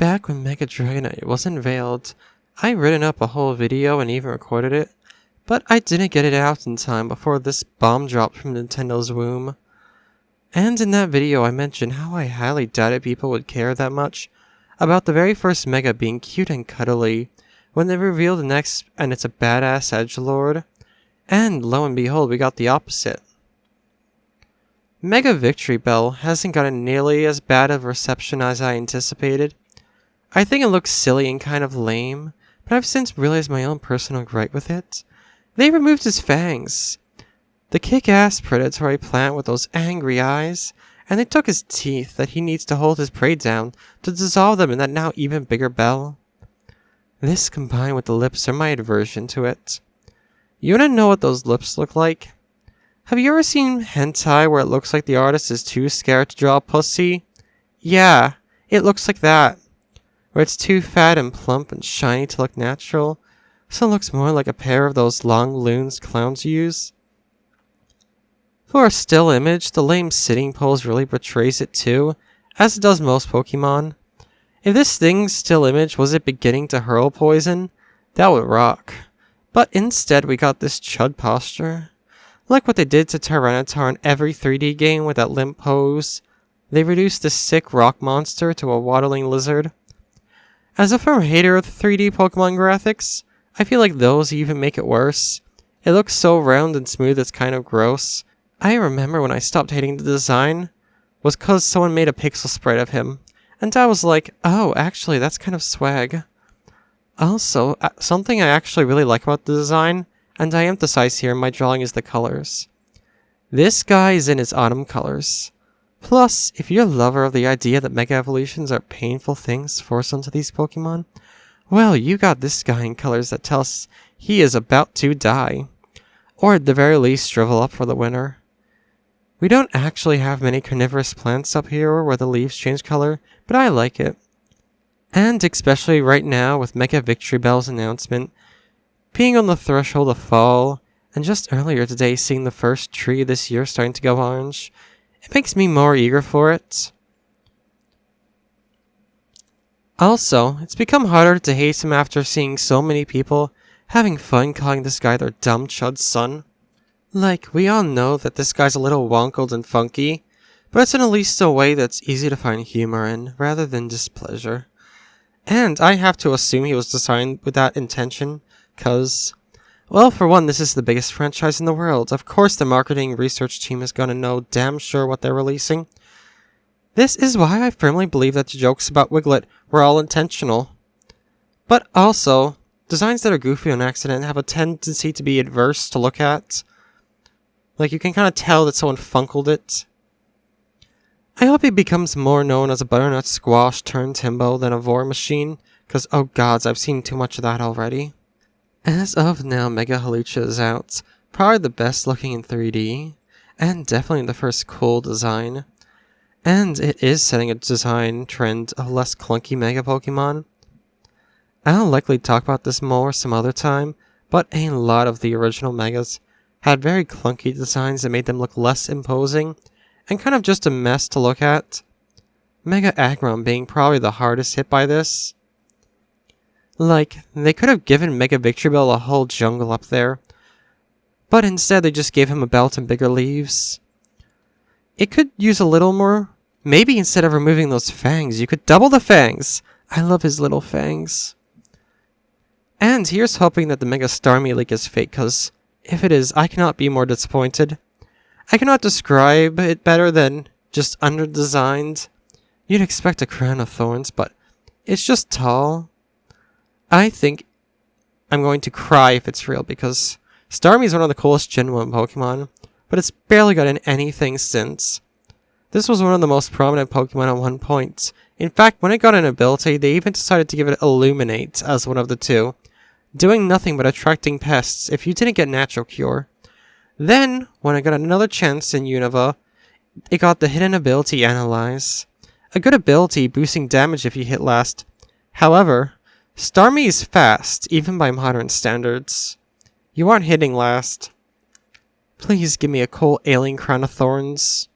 back when Mega Dragonite was unveiled, I written up a whole video and even recorded it, but I didn't get it out in time before this bomb dropped from Nintendo's womb. And in that video I mentioned how I highly doubted people would care that much about the very first Mega being cute and cuddly, when they revealed the next and it's a badass edgelord. And lo and behold, we got the opposite. Mega victreebel hasn't gotten nearly as bad of reception as I anticipated. I think it looks silly and kind of lame, but I've since realized my own personal gripe with it. They removed his fangs, the kick-ass predatory plant with those angry eyes, and they took his teeth that he needs to hold his prey down to dissolve them in that now even bigger bell. This combined with the lips are my aversion to it. You wanna know what those lips look like? Have you ever seen hentai where it looks like the artist is too scared to draw a pussy? Yeah, it looks like that. Where it's too fat and plump and shiny to look natural, so it looks more like a pair of those long loons clowns use. For a still image, the lame sitting pose really portrays it too, as it does most Pokemon. If this thing's still image wasn't beginning to hurl poison, that would rock. But instead we got this chud posture. Like what they did to Tyranitar in every 3D game with that limp pose. They reduced this sick rock monster to a waddling lizard. As a firm hater of the 3D Pokemon graphics, I feel like those even make it worse. It looks so round and smooth it's kind of gross. I remember when I stopped hating the design was cause someone made a pixel sprite of him. And I was like, oh, actually that's kind of swag. Also, something I actually really like about the design, and I emphasize here in my drawing, is the colors. This guy is in his autumn colors. Plus, if you're a lover of the idea that Mega Evolutions are painful things forced onto these Pokemon, well, you got this guy in colors that tell us he is about to die. Or at the very least, shrivel up for the winter. We don't actually have many carnivorous plants up here where the leaves change color, but I like it. And especially right now with Mega victreebel's announcement, being on the threshold of fall, and just earlier today seeing the first tree this year starting to go orange, it makes me more eager for it. Also, it's become harder to hate him after seeing so many people having fun calling this guy their dumb chud son. Like, we all know that this guy's a little wonkled and funky, but it's in at least a way that's easy to find humor in, rather than displeasure. And I have to assume he was designed with that intention, cause, well, for one, this is the biggest franchise in the world. Of course the marketing research team is gonna know damn sure what they're releasing. This is why I firmly believe that the jokes about Wiglet were all intentional. But also, designs that are goofy on accident have a tendency to be adverse to look at. Like, you can kind of tell that someone funkled it. I hope he becomes more known as a butternut squash turned Timbo than a vor machine, cause oh gods, I've seen too much of that already. As of now, Mega Hawlucha is out, probably the best looking in 3D, and definitely the first cool design. And it is setting a design trend of less clunky Mega Pokemon. I'll likely talk about this more some other time, but a lot of the original Megas had very clunky designs that made them look less imposing, and kind of just a mess to look at. Mega Aggron being probably the hardest hit by this. Like, they could have given Mega victreebel a whole jungle up there, but instead they just gave him a belt and bigger leaves. It could use a little more. Maybe instead of removing those fangs, you could double the fangs. I love his little fangs. And here's hoping that the Mega Starmie leak is fake, cause if it is, I cannot be more disappointed. I cannot describe it better than just under-designed. You'd expect a crown of thorns, but it's just tall. I think I'm going to cry if it's real, because Starmie is one of the coolest Gen 1 Pokemon, but it's barely gotten anything since. This was one of the most prominent Pokemon at one point. In fact, when it got an ability, they even decided to give it Illuminate as one of the two, doing nothing but attracting pests if you didn't get Natural Cure. Then, when it got another chance in Unova, it got the hidden ability Analyze. A good ability boosting damage if you hit last. However, Starmie is fast, even by modern standards. You aren't hitting last. Please give me a cool alien crown of thorns.